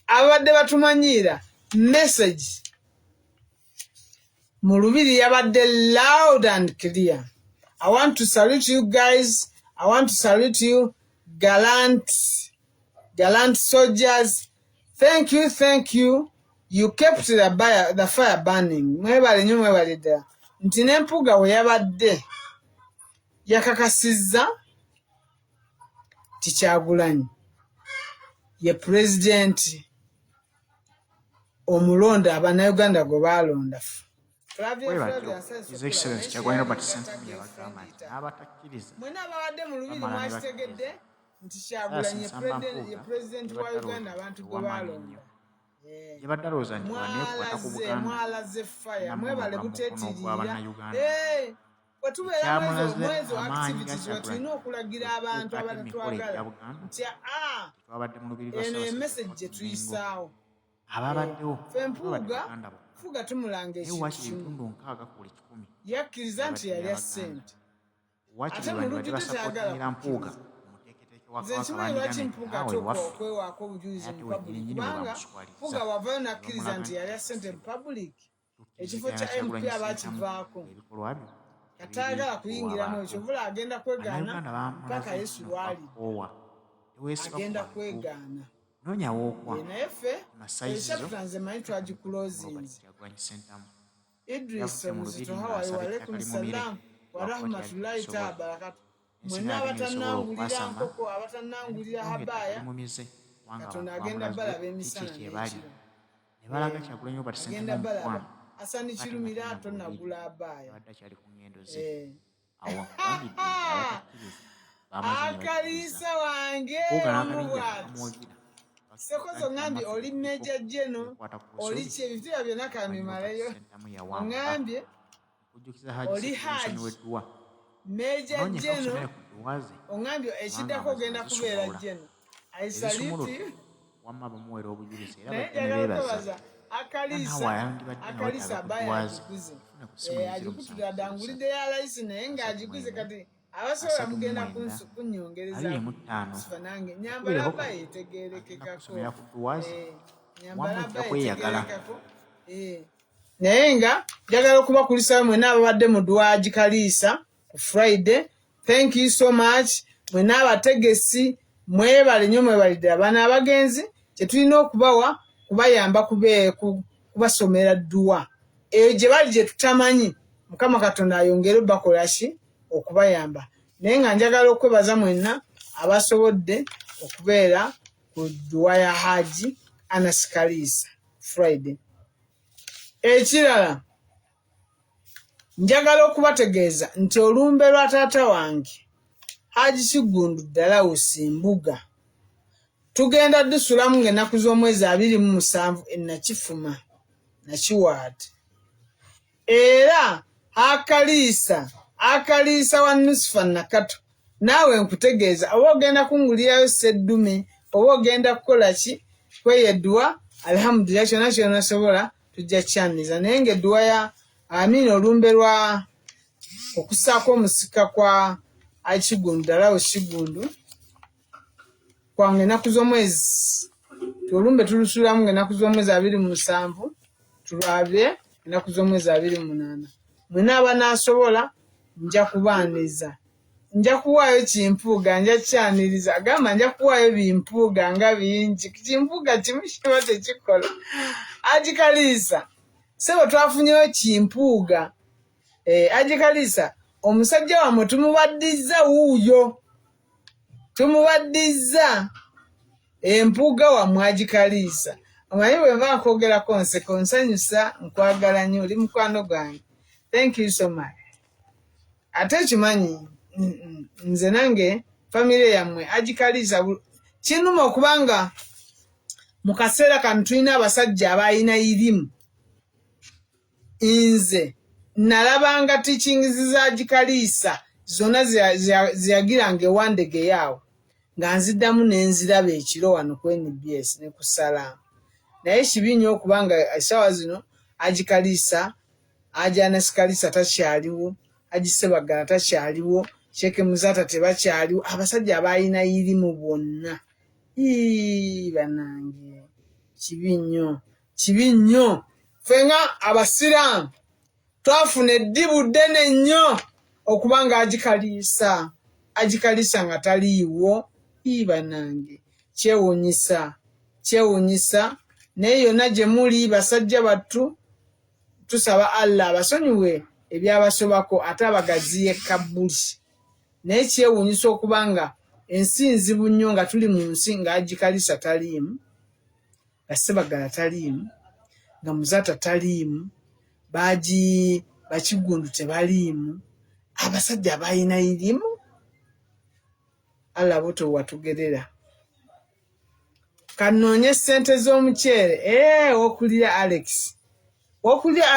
abadde batumanyira message mu Lubiri yabadde loud and clear. I want to salute you guys. I want to salute you gallant soldiers. Thank you. You kept the fire burning. Mwebale nyo mwebale da. Nti n'empuga we yabadde yakakasizza Kyagulanyi ye president omulonda abannayuganda gwe balonda. His Excellency Kyagulanyi Robert Ssentamu yabagamba nti n'abatakkiriza mwena ababadde mu Lubiri mwakitegedde nti Kyagulanyi ye president wa Uganda abantu gwe balonda. yabadde alowooza nti baneekwata ku Buganda mwalaze fire mwebale buteetirira ekyamulaze mwezi wa amaanyi ga activities tulina okulagira abantu abatatwagala nti twabadde mu Lubiri lwa eno emessage gye tuyisaawo ababaddewo fe mpuuga tumulanga ekitundu 6 ku 100 yakkiriza nti yalya ssente ate mu lujju tetayagala mpuuga nze nkimanyi lwaki mpuuga okwewaako obujulizi mu public kubanga mpuuga wavayo nakkiriza nti yalya ssente mu public ekifo kya MP abakivaako katayagala kuyingiramu ekyo vula agenda kwegaana mpaka Yesu lwali agenda kwegaana naye ffe echapita nze manyi twagikulozinze. Idris Omuzito hawaii walaikum salam wa rahmatullahi taala barakatu. Mwena abatannangulira nkoko abatannangulira habaya Katonda agenda balaba emisana agenda balaba Asani Kirumira tonnagula habaya Akalisa wange omubwati Sekozo ngambye oli Meja Jeno oli kyebitira byonna kamimalayo ngambye oli Haji Meja Jeno ongambye ekiddako ogenda kubeera Jeno aisaliti wamma obujulizi era Akalisa baya agikuze agikutira dangulidde ya laisi naye ng'agikuze kati abasobola mugenda kunyongereza sifanange nyambala bba yetegerekekako nyambala bba yetegerekekako naye nga njagala okubakulisayo mwena ababadde mu Dwaji Kaliisa ku Friday. Thank you so much mwena abategesi mwebale nnyo mwebalidde abaana abagenzi kyetulina okubawa kubayamba kubasomera dduwa eyo gye bali gye tutamanyi Mukama Katonda ayongere bakolaki okubayamba naye nga njagala okwebaza mwenna abasobodde okubeera ku dduwa ya Haji Anas Kaliisa Friday. Ekirala njagala okubategeeza nti olumbe lwa taata wange Haji Kigundu Dalausi Mbuga tugenda dusulamu ng'ennaku z'omwezi 27 Nakifuma Nakiwaati era Akaliisa wa Nusufa Nakato naawe nkutegeeza oba ogenda kungulirayo seddume oba ogenda kukola ki kweyeddwa alhamdulillah kyonna kyonna sobola tujja kyaniza naye ng'edduwa ya olumbe lwa okusaako omusika kwa Kigundu Dalausi Kigundu kwange ennaku z'omwezi olumbe tulusulamu ng'ennaku z'omwezi 27 tulwabye ennaku z'omwezi 28 mwena abanaasobola nja kubaaniza nja kuwaayo kimpuuga nja kyaniriza agamba nja kuwaayo bimpuuga nga bingi kimpuuga kimu kiba tekikola Haji Kaliisa sebo twafunyeyo kimpuuga Haji Kaliisa omusajja wamwe tumubaddiza wuuyo tumubaddiza empuuga wamwe Haji Kaliisa omanyi bwe nva nkwogerako nseko nsanyusa nkwagala nnyo oli mukwano gwange. Thank you so much. Ate kimanyi nze nange famire yammwe Haji Kaliisa kinuma okubanga mu kaseera kano tulina abasajja abalina irimu. Nze nalabanga teachings za Haji Kaliisa zonna ziyagiranga ewandege yaawo nga nziddamu nenziraba ekiro wano ku NBS ne ku Salaamu naye kibi nnyo okubanga essaawa zino Haji Kaliisa Haji Anas Kaliisa takyaliwo Haji Ssebaggala takyaliwo Sheikh Muzata tebakyaliwo abasajja abalina irimu bonna banange kibi nnyo fenga abasiraamu twafuna eddibu ddene nnyo okuba nga agikalisa nga taliiwo iba nange kyewuunyisa naye yonna gye muli basajja battu tusaba Allah abasonyiwe ebyabasobako ate abagaziye kabbuli naye kyewuunyisa okuba nga ensi nzibu nnyo nga tuli mu nsi nga agikalisa taliimu nga Ssebaggala taliimu nga Muzata taliimu Bakigundu tebaliimu abasajja balina irimu Allah buto watugerera kanoonye ssente z'omuceere wokulira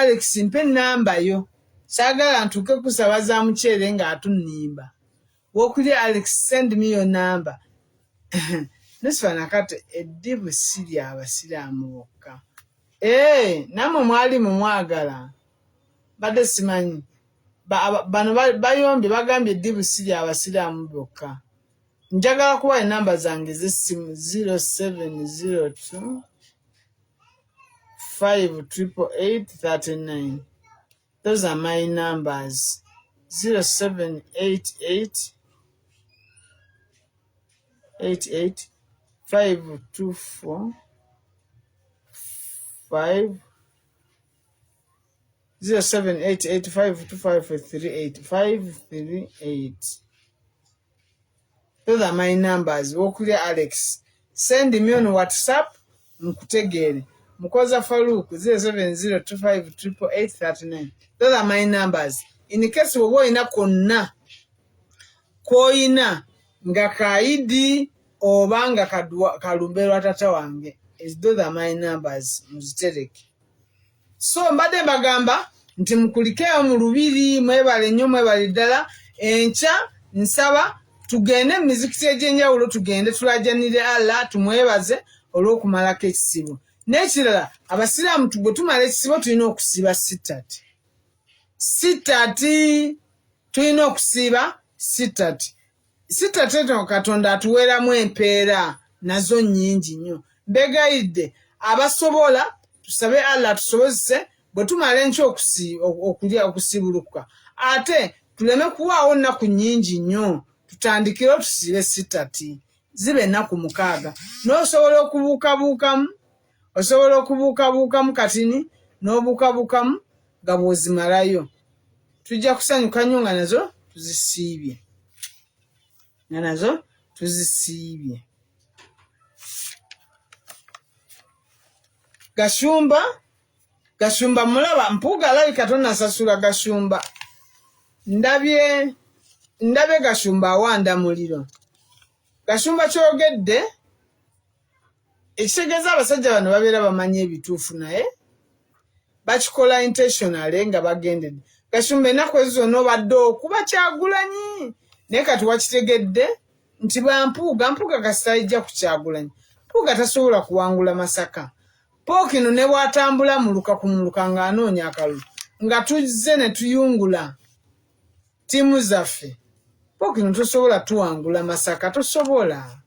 Alex mpe namba yo saagala ntuuke kusaba za muceere nga atunnimba wokulira Alex send me your number Nasifa nakati eddibu siri abasiraamu bokka namwe mwali mumwagala badde simanyi bano bayombye bagambye eddibu siri abasiraamu bokka njagala kuba enamba zange z'essimu 0702 58839 those are my numbers 0788 524 5 078852538538 those are my numbers wokulya Alex send me on WhatsApp nkutegere Mukoza Farouk 0702588839 those are my numbers in case woba olina konna koyina nga kaidi oba nga kalumberwa tata wange those are my numbers muzitereke so mbadde bagamba nti mukulikeyo mu lubiri mwebale nnyo mwebale ddala enkya nsaba tugende mu mizikiti egy'enjawulo tugende tulajanire Allah tumwebaze olw'okumalako ekisibo n'ekirala abasiraamu bwe tumala ekisibo tulina okusiiba sitati tulina okusiiba sitati eno Katonda atuweeramu empeera nazo nnyingi nnyo mbegayidde abasobola tusabe Allah tusobozese bwe tumala enkya okusibuluka ate tuleme kuwaawo nnaku nnyingi nnyo tutandikire tusiibe sitati zibe ennaku 6 n'osobola okubuukabuukamu katini n'obuukabuukamu nga bw'ozimalayo tujja kusanyuka nnyo nga nazo tuzisiibye Gashumba mulaba mpuuga alabika tonasasula Gashumba ndabye Gashumba awanda muliro Gashumba kyogedde ekitegeeza abasajja bano babeera bamanyi ebituufu naye bakikola intentionally nga bagendedde Gashumba ennaku ezo zonna obadde okuba Kyagulanyi naye kati wakitegedde nti mpuuga kasita ijja ku Kyagulanyi mpuuga tasobola kuwangula Masaka Pookino ne bw'atambula muluka nga anoonya akalulu nga tuzze ne tuyungula ttiimu zaffe Pookino tosobola tuwangula Masaka tosobola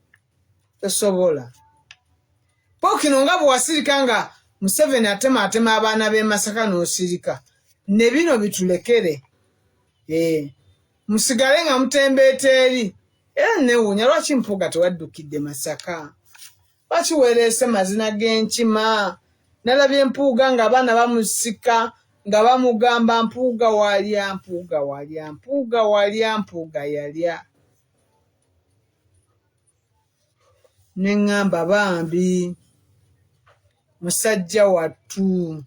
Pookino nga bwe wasirika nga Museveni atema abaana b'e Masaka n'osirika ne bino bitulekere musigale nga mutembeeta eri era newuunya lwaki mpuuga tewaddukidde Masaka lwaki weereese mazina g'enkima nalabye mpuuga nga abaana bamusika nga bamugamba mpuuga walya yalya neŋŋamba bambi musajja wattu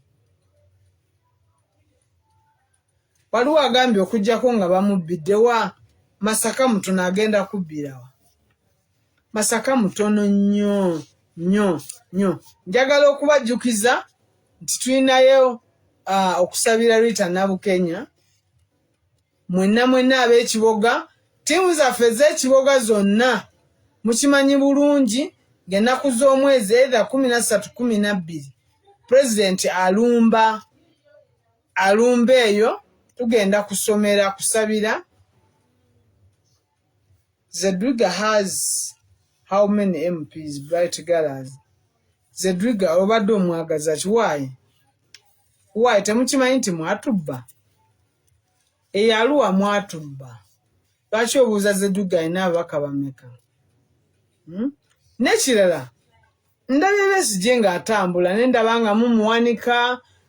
waliwo agambye okuggyako nga bamubbiddewa Masaka mutono agenda kubbirawa Masaka mutono nnyo njagala okubajjukiza nti tulinayo okusabira Rita Nabukenya mwenna ab'ekiboga ttiimu zaffe ez'ekiboga zonna mukimanyi bulungi ng'ennaku z'omwezi either 13-12 pulezidenti alumba eyo tugenda kusabira Zedwiga has how many MPs? Bright Galas. Zedriga obadde omwagaza kiwaye temukimanyi nti mwatubba eyaluwa mwatubba lwaki obuuza Zedriga alina ababaka bameka n'ekirala ndabye Besigye ng'atambula nendaba nga mumuwanika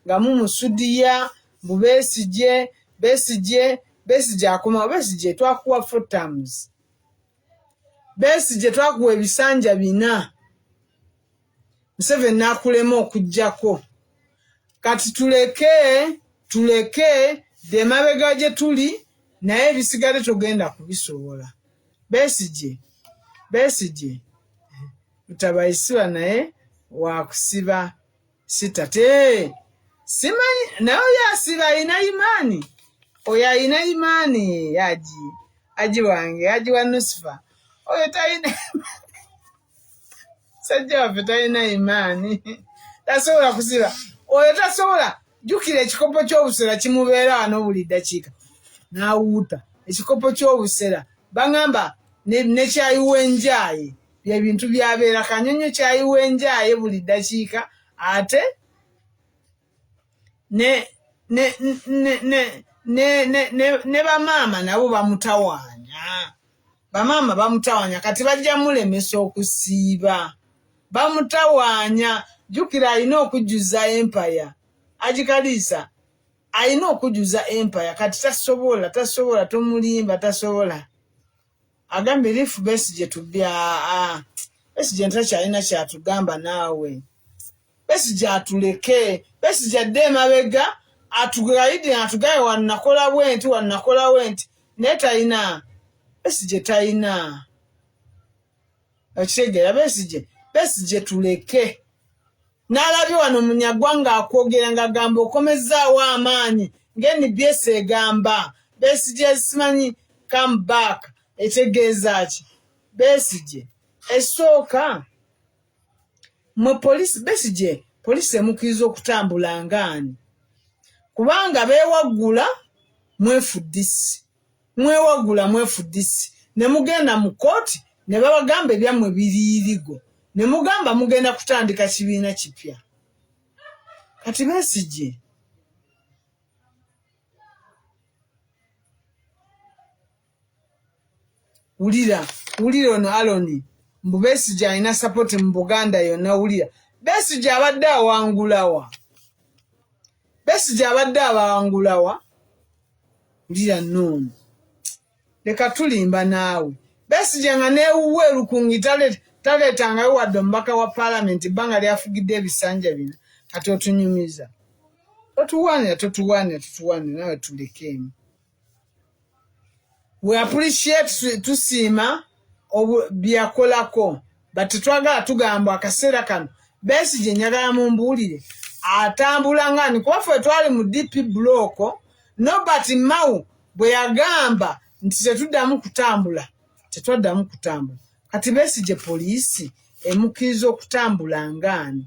nga mumusudiya mu Besigye akomawo Besigye twakuwa 4 terms Besigye twakuwa ebisanja 4 Museveni n'akulema okujjako kati tuleke de mabega gye tuli naye bisigale togenda kubisobola Besigye utabayisiba naye wakusiba sitate simanyi naye yasiba ayina imani oyo ayina imani aji wange aji wa Nusifa oyo tayina sajja waffe talina imani tasobola kusiba oyo tasobola jukira ekikopo ky'obusera kimubeera wano buli ddakiika n'awuuta ekikopo ky'obusera bangamba ne kyayiwenjaye bye bintu byabeera kanyonyo kyayiwenjaye buli ddakiika ate ne bamaama nabo bamutawaanya kati bajja mulemesa okusiiba bamutawaanya jukira alina okujjuza empire agikaliisa alina okujjuza empire kati tasobola tomulimba tasobola agambye lifu Besigye tubya Besigye ntakyalina kyatugamba naawe Besigye atuleke Besigye adde emabega atugayidde atugaye wannakola bwenti naye talina Besigye talina okitegeera Besigye tuleke n'alabye wano munyaggwanga akwogera ng'agamba okomezaawo amaanyi ng'NBS egamba Besigye simanyi come back etegeeza ki Besigye esooka mwe Besigye poliisi emukkiriza okutambula ngaani kubanga beewaggula mwefuddisi ne mugenda mu kooti ne babagamba ebyammwe biriirigo ne mugamba mugenda kutandika kibiina kipya kati Besigye wulira ono Aloni mbu Besigye alina sapoti mu Buganda yonna wulira Besigye abadde awangulawa wulira noono leka tulimba naawe Besigye nga neewuwa erukungi taleetangayo wadde omubaka wa paalamenti bbanga lyafugidde ebisanja bino kati otunyumiza totuwaanira nawe tulekeemu we appreciate tusiima byakolako batetwagala tugamba akaseera kano Besigye njagala mumbuulire atambula ngani kuba ffe twali mu DP block Nobert Mao bwe yagamba nti tetwaddamu kutambula kati Besigye poliisi emukkiriza okutambula ngani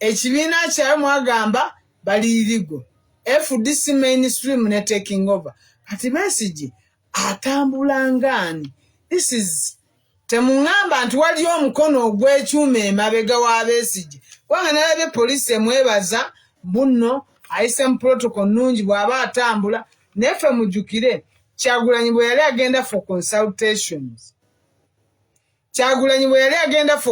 ekibiina kyayo mwagamba baliirigo FDC mainstream ne taking over kati Besigye atambula ngani temuŋŋamba nti waliyo omukono ogw'ekyuma emabega wa Besigye kubanga nalabye poliisi emwebaza bunno ayise mu protocol nnungi bw'aba atambula naye ffe mujjukire Kyagulanyi bwe yali agenda for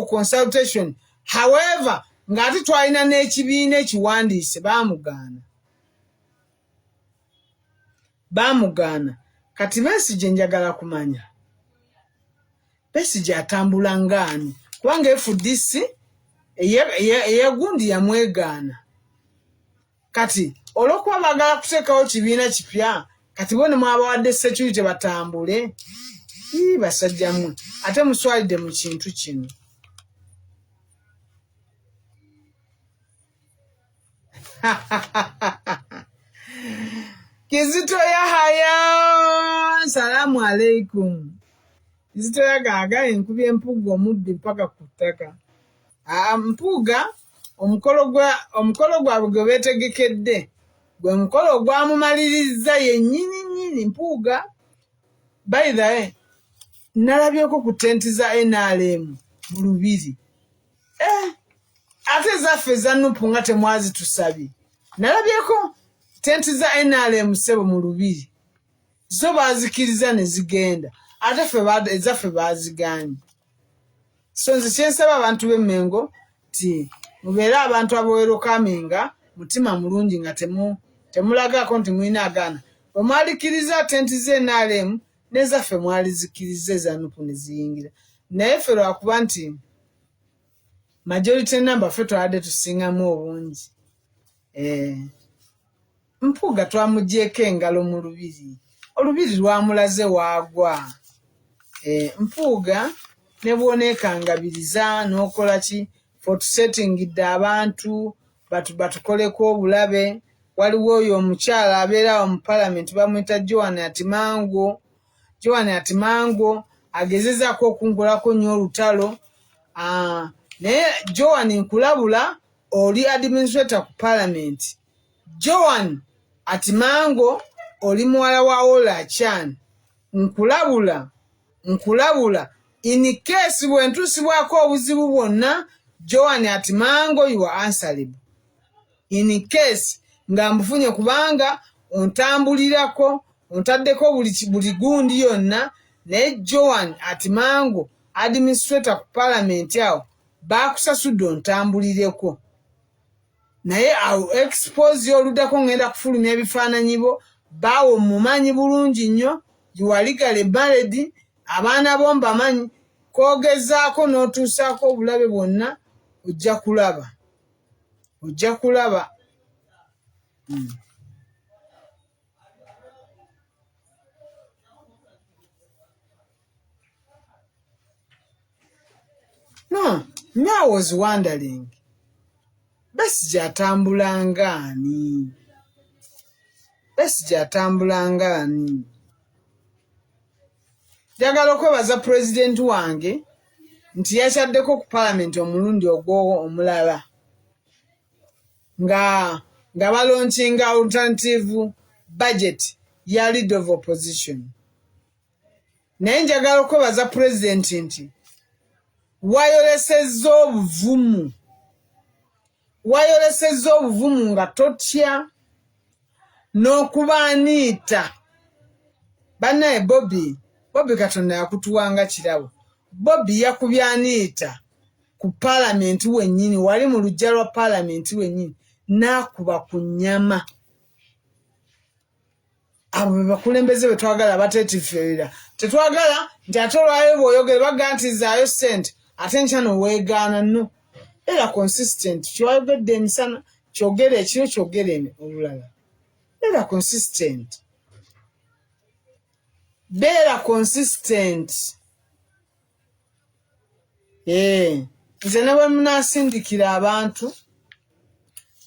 consultation however ng'ate twalina n'ekibiina ekiwandiise baamugaana kati Besigye njagala kumanya Besigye atambula ngaani kubanga FDC eyagundi yamwegaana kati olw'okuba baagala kuteekawo kibiina kipya kati bo ne mwabawadde security batambule basajja mmwe ate muswalidde mu kintu kino Kizito Yahaya salamu alaikum Kizito Yahaya enkubye empuga omuddi mpaka ku ttaka mpuga omukolo gwabwe gwe beetegekedde gwe mukolo ogwamumaliriza yennyini mpuga by the way nalabyeko ku tenti za NRM mu Lubiri ate zaffe za Nuupu nga temwazi tusabi nalabyeko tenti za NRM sebo mu Lubiri zo bazikiriza ne zigenda ate ffe ezaffe baziganye so nze kyensaba abantu b'Emmengo ti mubeere abantu abawerokaminga mutima mulungi nga temulagako nti mulina agaana bwe mwalikiriza tenti ze NRM nezaffe mwalizikiriza eza Nuupu ne ziyingira naye ffe lwakuba nti majority number ffe twaladde tusingamu obungi Mpuuga twamugyeko engalo mu Lubiri Olubiri lwamulaze waagwa Mpuuga ne bw'oneekangabiriza n'okola ki fotusetingidde abantu batukoleko obulabe waliwo oyo omukyala abeerawo mu palamenti bamuyita Joan Atimango agezezaako okunkolako nnyo olutalo naye Joan nkulabula oli administrator ku palamenti Joan Atimango oli muwala wa Ola Achan nkulabula in case bwentusibwako obuzibu bwonna Joan Atimango you are answerable in case nga mbufunye kubanga ontambulirako ontaddeko buli gundi yonna naye Joan Atimango administrator ku parliament awo bakusasudde ontambulireko naye awo expose oluddako ngenda kufulumya ebifaananyi bo baawo mumanyi bulungi nnyo yuwaligale baledi abaana bo mbamanyi koogezaako n'otuusaako obulabe bwonna ojja kulaba No, me I was wondering Besigye atambulanga ani njagala okwebaza president wange nti yakyaddeko ku parliament omulundi ogwo omulala nga balonchinga alternative budget ya leader of opposition naye njagala okwebaza president nti wayolesezza obuvumu nga totya n'okubaaniita bannaye Bobby Katonda yakutuwanga kirabo Bobby yakubyaniita ku parliament wennyini wali mu lujja lwa parliament wennyini n'akuba ku nnyama abo be bakulembeze be twagala bateetiferera tetwagala nti ate olwayo bw'oyogere baga nti zaayo ssente ate nkyano weegaana no era consistent ky'oyogedde emisana kyogere ekiro kyogere olulala beera consistent nze ne bwe munaasindikira abantu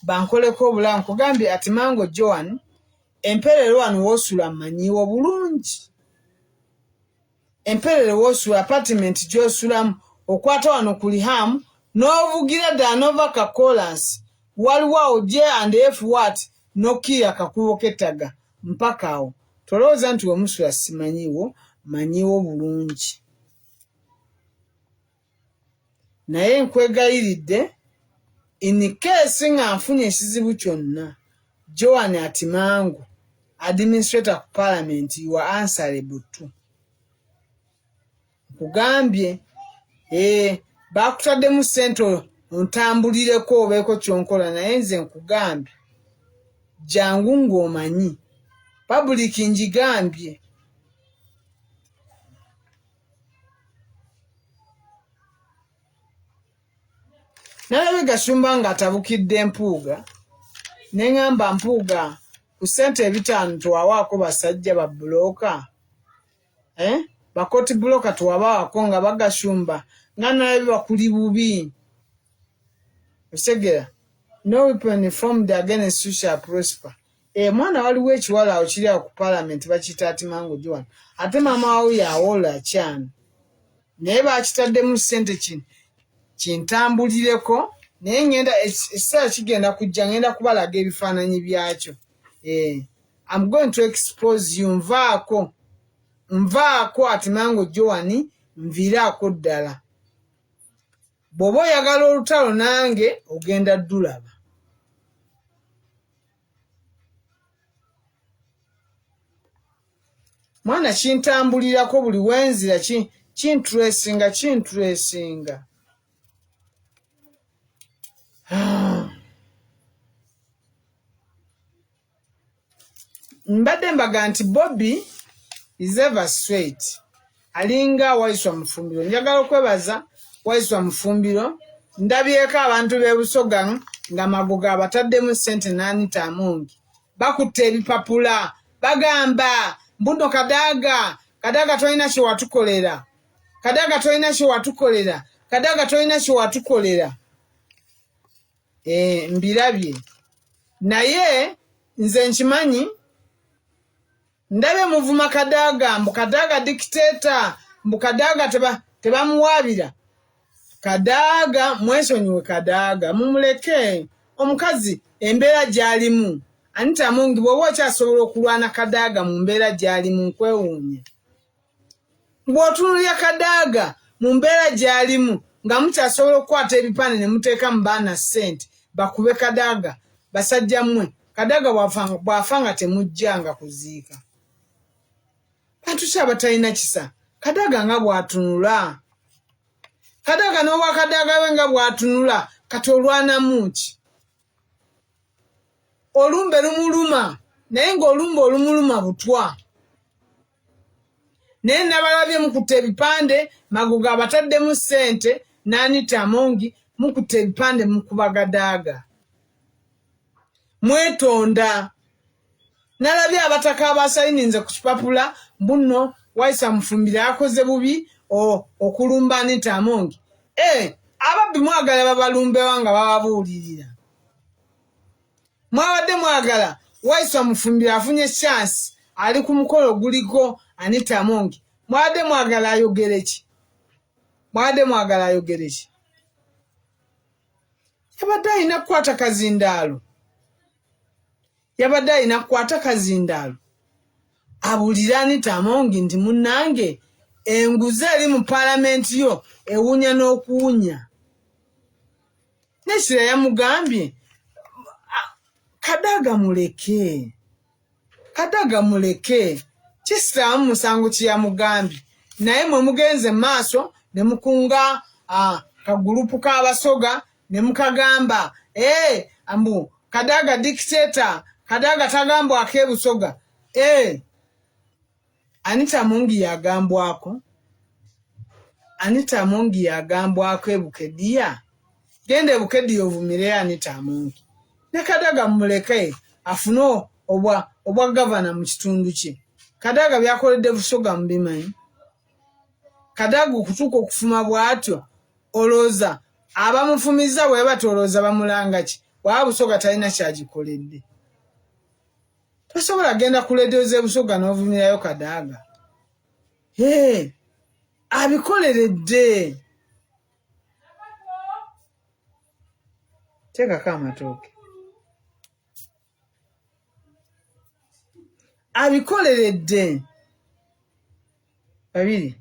bankoleko obulamu nkugambye Atimango Joan emperere wano woosula mmanyiwo bulungi emperere woosula apartment gy'osulamu okwata wano ku Lihamu n'ovugira Danova Kakolansi waliwo awo J and F what n'okkiira kakubo k'ettaga mpaka awo tolowooza nti wemusula simanyiwo manyiwo bulungi naye nkwegayiridde in case nga nfunye ekizibu kyonna Joan Atimango administrator ku parliament you are answerable too nkugambye bakutaddemu ssente ontambulireko obeeko kyonkola naye nze nkugambye jangu ng'omanyi public njigambye nalabye Gasumba ng'atabukidde Mpuuga neŋŋamba Mpuuga ku ssente 5 tuwawaako basajja ba bulooka bakoti bulooka tuwabaako nga Bagasumba nga nalabye bakuli bubi osegera no weapon formed against you shall prosper mwana waliwo ekiwala awo kiri awo ku parliament bakiyita Atimango Joan ate maama wawo yawola akyana naye bakitaddemu ssente kintambulireko naye ngenda ekiseera kigenda kujja ngenda kubalaga ebifaananyi byakyo I'm going to expose you nvaako Atimango Joan nviiraako ddala bw'oba oyagala olutalo nange ogenda ddulaba. Mwana kintambulirako buli wenzira kintulesinga. Mbadde mbaga nti Bobby is ever straight. Alinga Waiswa Mufumbiro. Njagala okwebaza Waiswa Mufumbiro. Ndabyeko abantu b'e Busoga nga Magoga abataddemu ssente n'Anita Amongi. Bakutte ebipapula. Bagamba mbuno Kadaga tolina kye watukolera. Mbirabye. Naye nze nkimanyi ndabe muvuma Kadaga, mbu Kadaga dictator, mbu Kadaga tebamuwaabira. Kadaga mwesonyiwe Kadaga mumuleke omukazi embeera gy'alimu. Anita Amongi bw'oba okyasobola okulwana Kadaga mu mbeera gy'alimu nkwewuunya. Bw'otunulira Kadaga mu mbeera gy'alimu nga mukyasobola okukwata ebipande ne muteeka mu baana ssente bakube Kadaga basajja mmwe. Kadaga bw'afa nga temujjanga kuziika. Bantu ki abatalina kisa? Kadaga nga bw'atunula. Kadaga n'obwa Kadaga we nga bw'atunula kati olwanamu ki? Olumbe lumuluma naye ng'olumbe olumuluma butwa. Naye nabalabye mukutte ebipande Magoga abataddemu ssente n'Anita Amongi mukutte ebipande mukuba Kadaga. Mwetonda. Nalabye abataka abasayininze ku kipapula mbuno Waiswa Mufumbiro yakoze bubi okulumba Anita Amongi. Ababbi mwagala babalumbewa nga bababuulirira. Mwabadde mwagala Waiswa Mufumbiro afunye chance ali ku mukolo guliko Anita Amongi. Mwabadde mwagala ayogere ki? Yabadde alina kukwata kazindaalo. Abuulira Anita Amongi nti munnange enguzi eri mu paalamenti yo ewunya n'okuwunya. Nekira yamugambye Kadaga muleke. Kisitaamu musango kye yamugambye. Naye mwe mugenze maaso ne mukunga kagurupu k'Abasoga ne mukagamba ambu Kadaga dictator, Kadaga tagambwako e Busoga. Anita Amongi yagambwako e Bukedya. Genda e Bukedya ovumire Anita Amongi. Ne Kadaga muleke afune obwa gavana mu kitundu kye. Kadaga byakoledde Busoga mubimanyi. Kadaga okutuuka okufuma bw'atyo olooza abamufumiza bwe batolooza bamulanga ki? Waba Busoga talina kyagikoledde. Tosobola genda kuleedooza Busoga n'ovumirayo Kadaga. Abikoleredde. Teekako amatooke. Abikoleredde. Babiri.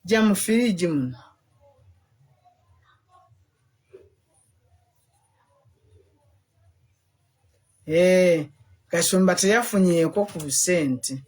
Jja mu firiji muno. Kasumba teyafunyeeko ku ssente.